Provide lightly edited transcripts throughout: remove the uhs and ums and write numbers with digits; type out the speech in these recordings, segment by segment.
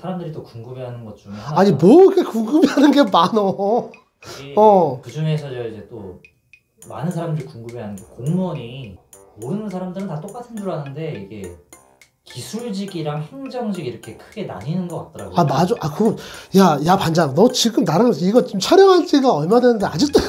사람들이 또 궁금해하는 것 중에 하나. 아니 뭐 그렇게 궁금해하는 게 많어. 그 중에서 이제 또 많은 사람들이 궁금해하는 게 공무원이 모르는 사람들은 다 똑같은 줄 아는데 이게 기술직이랑 행정직 이렇게 크게 나뉘는 것 같더라고요. 아 맞아. 아 그거 야 반장 너 지금 나랑 이거 지금 촬영한 지가 얼마 됐는데 아직도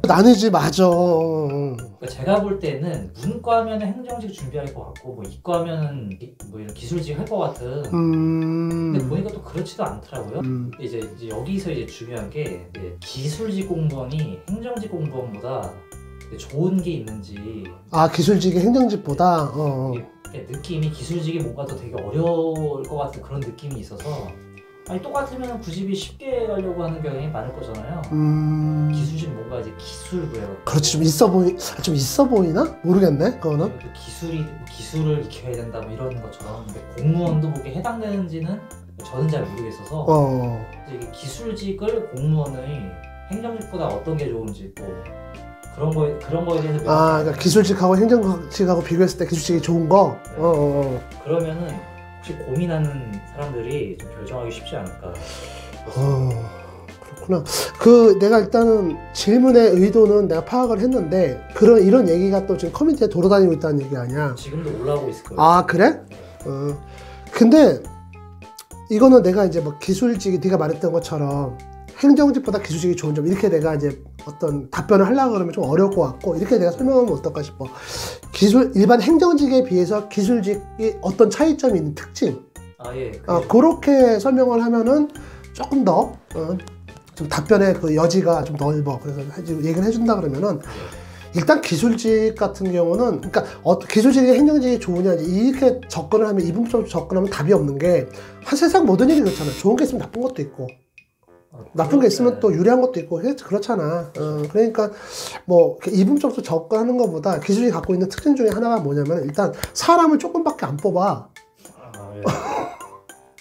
나뉘지 맞아. 그러니까 제가 볼 때는 문과하면 행정직 준비할 것 같고 뭐 이과하면 뭐 이런 기술직 할 것 같은. 근데 보니까 또 그렇지도 않더라고요. 이제 여기서 이제 중요한 게 기술직 공무원이 행정직 공무원보다 좋은 게 있는지. 아 기술직이 행정직보다. 느낌이 기술직이 뭔가 더 되게 어려울 것 같은 그런 느낌이 있어서. 아니 똑같으면 굳이 쉽게 가려고 하는 경향이 많을 거잖아요. 기술직 뭔가 이제 기술 그래요. 그렇지 좀 있어 보이나? 모르겠네 그거는. 기술을 익혀야 된다 뭐 이런 것처럼. 근데 공무원도 뭐게 해당되는지는 저는 잘 모르겠어서. 이게 기술직을 공무원의 행정직보다 어떤 게 좋은지 또 그런 거에 대해서. 그러니까 기술직하고 행정직하고 비교했을 때 기술직이 좋은 거. 네. 그러면은. 혹시 고민하는 사람들이 좀 결정하기 쉽지 않을까. 그렇구나. 내가 일단은 질문의 의도는 내가 파악을 했는데 이런 얘기가 또 지금 커뮤니티에 돌아다니고 있다는 얘기 아니야. 지금도 올라오고 있을 거예요. 아 그래? 근데 이거는 내가 이제 뭐 기술직이 네가 말했던 것처럼 행정직보다 기술직이 좋은 점 이렇게 내가 이제 어떤 답변을 하려고 그러면 좀 어려울 것 같고 이렇게 내가 설명하면 어떨까 싶어. 일반 행정직에 비해서 기술직이 어떤 차이점이 있는 특징. 그렇게 설명을 하면은 조금 더 좀 답변의 그 여지가 좀 넓어. 그래서 얘기를 해준다 그러면은 일단 기술직 같은 경우는 그러니까 기술직이 행정직이 좋으냐 이렇게 접근을 하면 이분법적으로 접근하면 답이 없는 게 세상 모든 일이 그렇잖아. 좋은 게 있으면 나쁜 것도 있고. 나쁜 게 있으면 또 유리한 것도 있고 그렇잖아. 그러니까 뭐 이분법적으로 접근하는 것보다 기술이 갖고 있는 특징 중에 하나가 뭐냐면 일단 사람을 조금밖에 안 뽑아.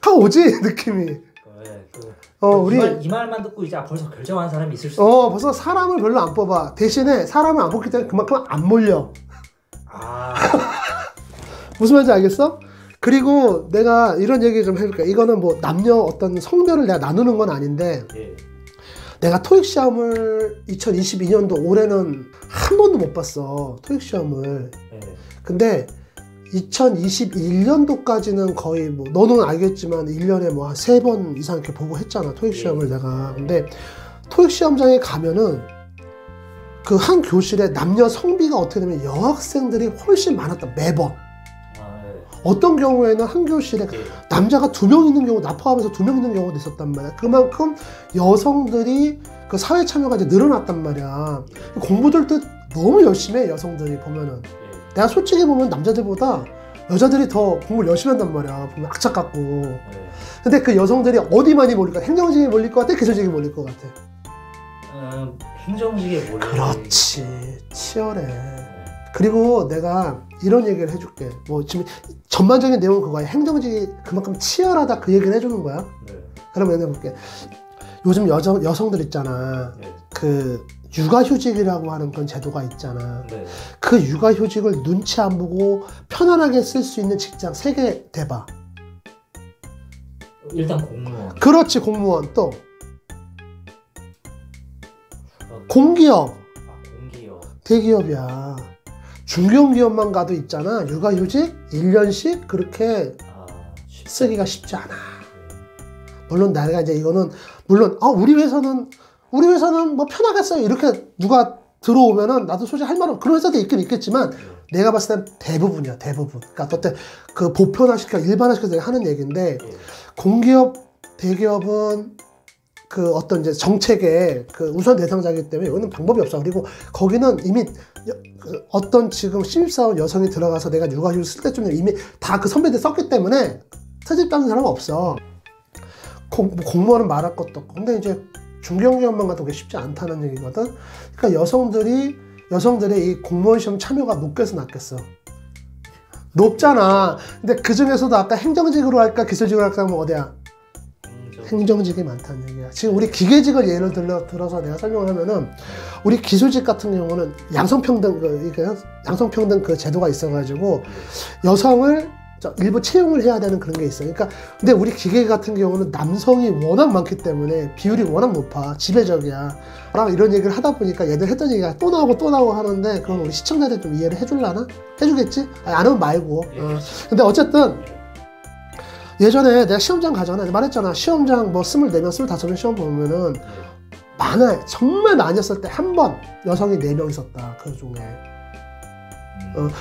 다 오지 느낌이. 우리 이 말만 듣고 이제 벌써 결정한 사람이 있을 수 있어. 벌써 사람을 별로 안 뽑아. 대신에 사람을 안 뽑기 때문에 그만큼 안 몰려. 무슨 말인지 알겠어? 그리고 내가 이런 얘기 좀 해볼게. 이거는 뭐 남녀 어떤 성별을 내가 나누는 건 아닌데 내가 토익 시험을 2022년도 올해는 한 번도 못 봤어. 토익 시험을. 근데 2021년도까지는 거의 뭐 너는 알겠지만 1년에 뭐 한 3번 이상 이렇게 보고 했잖아. 토익 시험을 내가. 근데 토익 시험장에 가면은 그 한 교실에 남녀 성비가 어떻게 되면 여학생들이 훨씬 많았다. 매번. 어떤 경우에는 한 교실에 남자가 2명 있는 경우, 나 포함해서 2명 있는 경우도 있었단 말이야. 그만큼 여성들이 그 사회 참여가 이제 늘어났단 말이야. 공부들도 너무 열심히 해, 여성들이 보면은. 내가 솔직히 보면 남자들보다 여자들이 더 공부를 열심히 한단 말이야. 보면 악착 같고. 근데 그 여성들이 어디 많이 몰릴까? 행정직에 몰릴 것 같아? 기술직에 몰릴 것 같아? 행정직에 몰릴. 그렇지. 치열해. 그리고 내가 이런 얘기를 해줄게. 뭐 지금 전반적인 내용은 그거야. 행정직이 그만큼 치열하다 그 얘기를 해주는 거야. 그러면 해볼게. 요즘 여성들 있잖아. 그 육아휴직이라고 하는 그런 제도가 있잖아. 그 육아휴직을 눈치 안 보고 편안하게 쓸 수 있는 직장 3개 대봐. 일단 공무원. 그렇지, 공무원. 또 공기업. 공기업. 대기업이야. 중견기업만 가도 있잖아. 육아휴직 1년씩 그렇게 쓰기가 쉽지 않아. 물론 내가 이제 이거는 물론 우리 회사는 뭐 편하게 써요. 이렇게 누가 들어오면은 나도 솔직히 할 말은 그런 회사도 있긴 있겠지만 내가 봤을 땐 대부분이야. 대부분. 그러니까 어때 그 보편화시켜 일반화시켜서 내가 하는 얘기인데 공기업 대기업은 그 어떤 이제 정책의 그 우선 대상자이기 때문에 여기는 방법이 없어. 그리고 거기는 이미 어떤 지금 신입사원 여성이 들어가서 내가 육아휴직 쓸 때쯤에 이미 다 그 선배들 썼기 때문에 트집 잡는 사람은 없어. 공무원은 말할 것도 없고. 근데 이제 중견기업만 가도 그게 쉽지 않다는 얘기거든. 그러니까 여성들의 이 공무원 시험 참여가 높겠어 낮겠어? 높잖아. 근데 그 중에서도 아까 행정직으로 할까 기술직으로 할까 하면 어디야? 행정직이 많다는 얘기야. 지금 우리 기계직을 예를 들어서 내가 설명을 하면은 우리 기술직 같은 경우는 양성평등 그 제도가 있어가지고 여성을 일부 채용을 해야 되는 그런 게 있어요. 그러니까 근데 우리 기계 같은 경우는 남성이 워낙 많기 때문에 비율이 워낙 높아. 지배적이야. 이런 얘기를 하다 보니까 얘들 했던 얘기가 또 나오고 하는데 그건 우리 시청자들 좀 이해를 해줄라나? 해주겠지? 아니, 안 하면 말고. 근데 어쨌든 예전에 내가 시험장 가잖아. 말했잖아. 시험장 뭐 24명, 25명 시험 보면은 많아. 정말 많이었을 때 한 번 여성이 4명 있었다. 그 중에.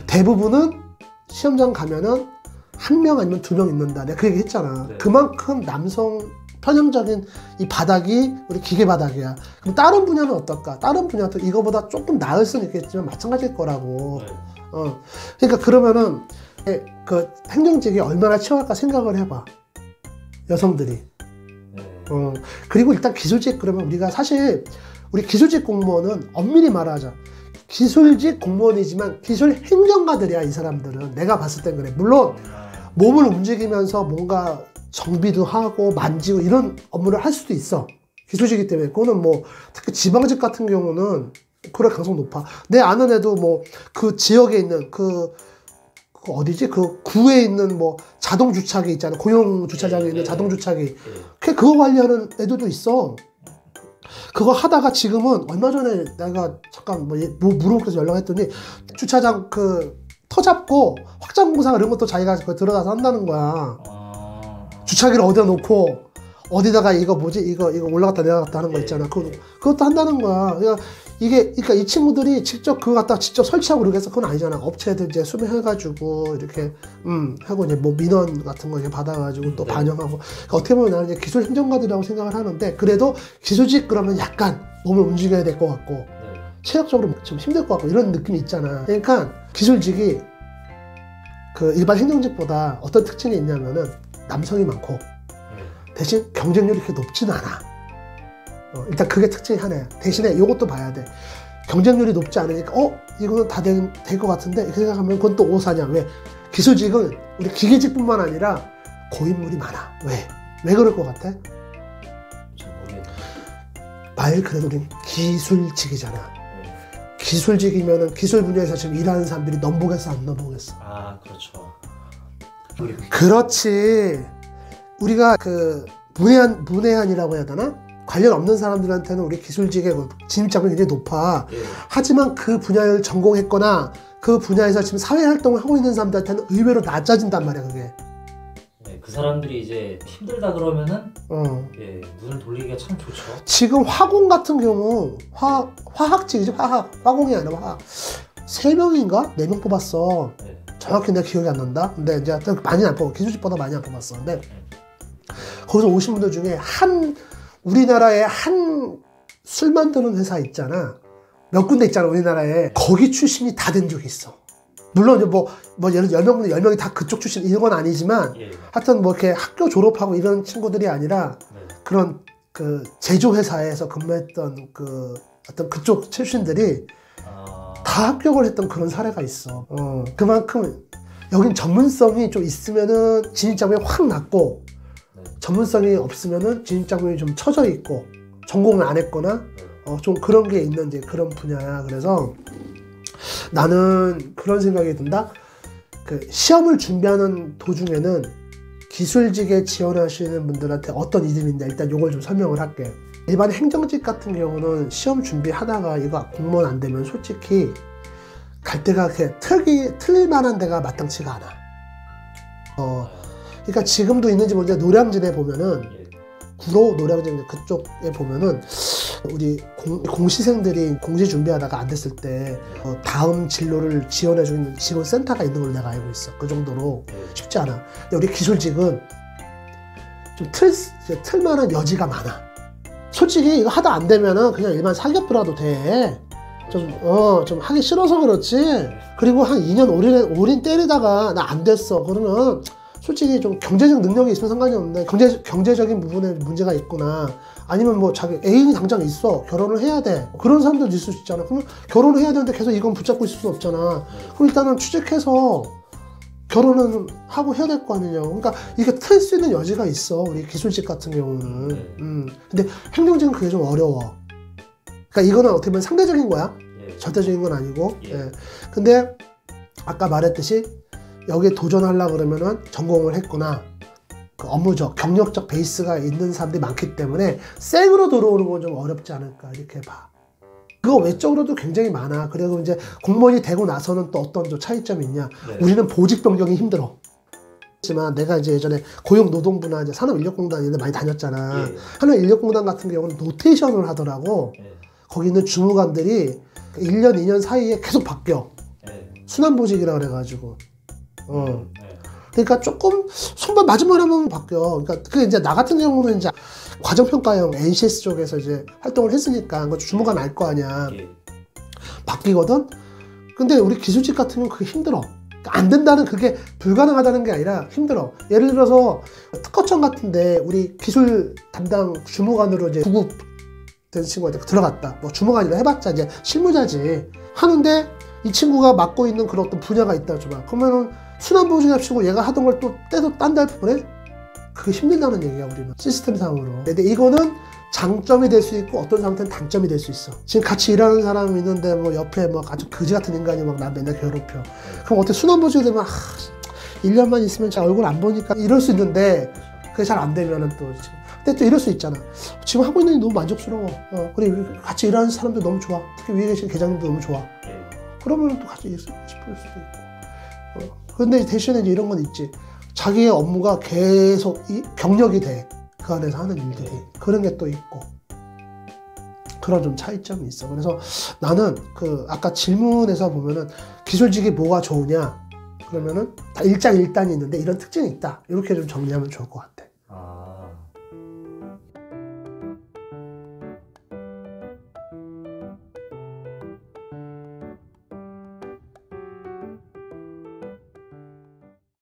대부분은 시험장 가면은 1명 아니면 2명 있는다. 내가 그 얘기 했잖아. 네. 그만큼 남성 편향적인 이 바닥이 우리 기계 바닥이야. 그럼 다른 분야는 어떨까? 다른 분야도 이거보다 조금 나을 수는 있겠지만 마찬가지일 거라고. 네. 그러니까 그러면은 그 행정직이 얼마나 치열할까 생각을 해봐. 여성들이. 네. 그리고 일단 기술직 그러면 우리가 사실 우리 기술직 공무원은 엄밀히 말하자. 기술직 공무원이지만 기술 행정가들이야, 이 사람들은. 내가 봤을 땐 그래. 물론 몸을 움직이면서 뭔가 정비도 하고 만지고 이런 업무를 할 수도 있어. 기술직이기 때문에. 그거는 뭐 특히 지방직 같은 경우는 그럴 가능성 높아. 내 아는 애도 뭐 그 지역에 있는 그 어디지? 그 구에 있는 뭐 자동 주차기 있잖아. 공용 주차장에 있는 자동 주차기. 그거 관리하는 애들도 있어. 그거 하다가 지금은 얼마 전에 내가 잠깐 뭐 물어보면서 연락했더니 주차장 그 터 잡고 확장 공사 이런 것도 자기가 들어가서 한다는 거야. 주차기를 어디다 놓고 어디다가 이거 뭐지? 이거 올라갔다 내려갔다 하는 거 있잖아. 그것도 한다는 거야. 그러니까 이 친구들이 직접 그거 갖다 직접 설치하고 그러겠어? 그건 아니잖아. 업체들 이제 수매해가지고 이렇게 하고 이제 뭐 민원 같은 거 이제 받아가지고 또 반영하고. 그러니까 어떻게 보면 나는 이제 기술 행정가들이라고 생각을 하는데 그래도 기술직 그러면 약간 몸을 움직여야 될 것 같고 체력적으로 좀 힘들 것 같고 이런 느낌이 있잖아. 그러니까 기술직이 그 일반 행정직보다 어떤 특징이 있냐면은 남성이 많고 대신 경쟁률이 그렇게 높진 않아. 일단 그게 특징이 하나야. 대신에 이것도 봐야 돼. 경쟁률이 높지 않으니까 이거는 다 될 것 같은데 이렇게 생각하면 그건 또 오사냐. 왜? 기술직은 우리 기계직뿐만 아니라 고인물이 많아. 왜 그럴 것 같아? 말 그대로 우린 기술직이잖아. 기술직이면은 기술 분야에서 지금 일하는 사람들이 넘보겠어 안 넘보겠어? 아, 그렇죠. 그렇지. 우리가 그 문외한이라고 해야 되나? 관련 없는 사람들한테는 우리 기술직의 진입장벽이 굉장히 높아. 하지만 그 분야를 전공했거나 그 분야에서 지금 사회활동을 하고 있는 사람들한테는 의외로 낮아진단 말이야, 그게. 네, 그 사람들이 이제 힘들다 그러면은 눈을 돌리기가 참 좋죠. 지금 화공 같은 경우 화학직이지, 화공이 아니라 화학. 3명인가? 4명 뽑았어. 정확히 내가 기억이 안 난다. 근데 이제 많이 안 뽑아. 기술직보다 많이 안 뽑았어. 근데 거기서 오신 분들 중에 우리나라에 한 술 만드는 회사 있잖아. 몇 군데 있잖아, 우리나라에. 거기 출신이 다 된 적이 있어. 물론 이제 뭐 예를 들어 10명이 다 그쪽 출신 이런 건 아니지만 하여튼 뭐 이렇게 학교 졸업하고 이런 친구들이 아니라 그런 그 제조회사에서 근무했던 그 어떤 그쪽 출신들이 다 합격을 했던 그런 사례가 있어. 그만큼 여긴 전문성이 좀 있으면은 진입장벽이 확 낮고 전문성이 없으면은 진입장벽이 좀 처져 있고 전공을 안 했거나 좀 그런 게 있는 이제 그런 분야야. 그래서 나는 그런 생각이 든다. 그 시험을 준비하는 도중에는 기술직에 지원하시는 분들한테 어떤 이점이 있냐, 일단 요걸 좀 설명을 할게. 일반 행정직 같은 경우는 시험 준비하다가 이거 공무원 안 되면 솔직히 갈 데가 그렇게 틀릴 만한 데가 마땅치가 않아. 그러니까 지금도 있는지 모르는데 노량진에 보면은 구로 노량진 그쪽에 보면은 우리 공시생들이 공시 준비하다가 안 됐을 때 다음 진로를 지원해주는 지원센터가 있는 걸로 내가 알고 있어. 그 정도로 쉽지 않아. 근데 우리 기술직은 좀 틀만한 여지가 많아. 솔직히 이거 하다 안 되면은 그냥 일반 사기업들어도 돼. 좀 하기 싫어서 그렇지. 그리고 한 2년 올인 때리다가 나 안 됐어. 그러면 솔직히 좀 경제적 능력이 있으면 상관이 없는데 경제적인 부분에 문제가 있구나. 아니면 뭐 자기 애인이 당장 있어. 결혼을 해야 돼. 그런 사람들도 있을 수 있잖아. 그러면 결혼을 해야 되는데 계속 이건 붙잡고 있을 수는 없잖아. 그럼 일단은 취직해서 결혼은 하고 해야 될 거 아니냐. 그러니까 이게 틀 수 있는 여지가 있어. 우리 기술직 같은 경우는. 근데 행정직은 그게 좀 어려워. 그러니까 이거는 어떻게 보면 상대적인 거야. 절대적인 건 아니고. 근데 아까 말했듯이 여기에 도전하려고 그러면은 전공을 했구나. 그 업무적, 경력적 베이스가 있는 사람들이 많기 때문에 생으로 들어오는 건 좀 어렵지 않을까 이렇게 봐. 그거 외적으로도 굉장히 많아. 그리고 이제 공무원이 되고 나서는 또 어떤 좀 차이점이 있냐. 네. 우리는 보직 변경이 힘들어. 하지만 내가 이제 예전에 고용노동부나 이제 산업인력공단 이런 데 많이 다녔잖아. 예. 산업인력공단 같은 경우는 로테이션을 하더라고. 예. 거기 있는 주무관들이 1년, 2년 사이에 계속 바뀌어. 예. 순환보직이라 그래가지고. 그러니까 조금 손발 맞으면 하면 바뀌어. 그러니까 그 이제 나 같은 경우는 이제 과정평가형 NCS 쪽에서 이제 활동을 했으니까 그 주무관 알 거 아니야. 바뀌거든. 근데 우리 기술직 같은 경우는 그게 힘들어. 안 된다는 그게 불가능하다는 게 아니라 힘들어. 예를 들어서 특허청 같은데 우리 기술 담당 주무관으로 이제 구급된 친구가 들어갔다. 뭐 주무관이라 해봤자 이제 실무자지. 하는데 이 친구가 맡고 있는 그런 어떤 분야가 있다 줘봐. 그러면은 순환보직을 치고 얘가 하던 걸 또 떼서 딴 데 할 보내? 그게 힘들다는 얘기야 우리는 시스템상으로. 근데 이거는 장점이 될 수 있고 어떤 사람한테는 단점이 될 수 있어. 지금 같이 일하는 사람이 있는데 뭐 옆에 막 아주 그지 같은 인간이 막 나 맨날 괴롭혀. 그럼 어떻게 순환보직이 되면 1년만 있으면 제 얼굴 안 보니까 이럴 수 있는데 그게 잘 안 되면은 또 근데 또 이럴 수 있잖아. 지금 하고 있는 일 너무 만족스러워. 그리고 같이 일하는 사람도 너무 좋아. 특히 위에 계신 계장님도 너무 좋아. 그러면 또 같이 싶을 수도 있고. 근데 대신에 이제 이런 건 있지. 자기의 업무가 계속 경력이 돼. 그 안에서 하는 일들이. 그런 게 또 있고. 그런 좀 차이점이 있어. 그래서 나는 그 아까 질문에서 보면은 기술직이 뭐가 좋으냐? 그러면은 다 일장일단이 있는데 이런 특징이 있다. 이렇게 좀 정리하면 좋을 것 같아.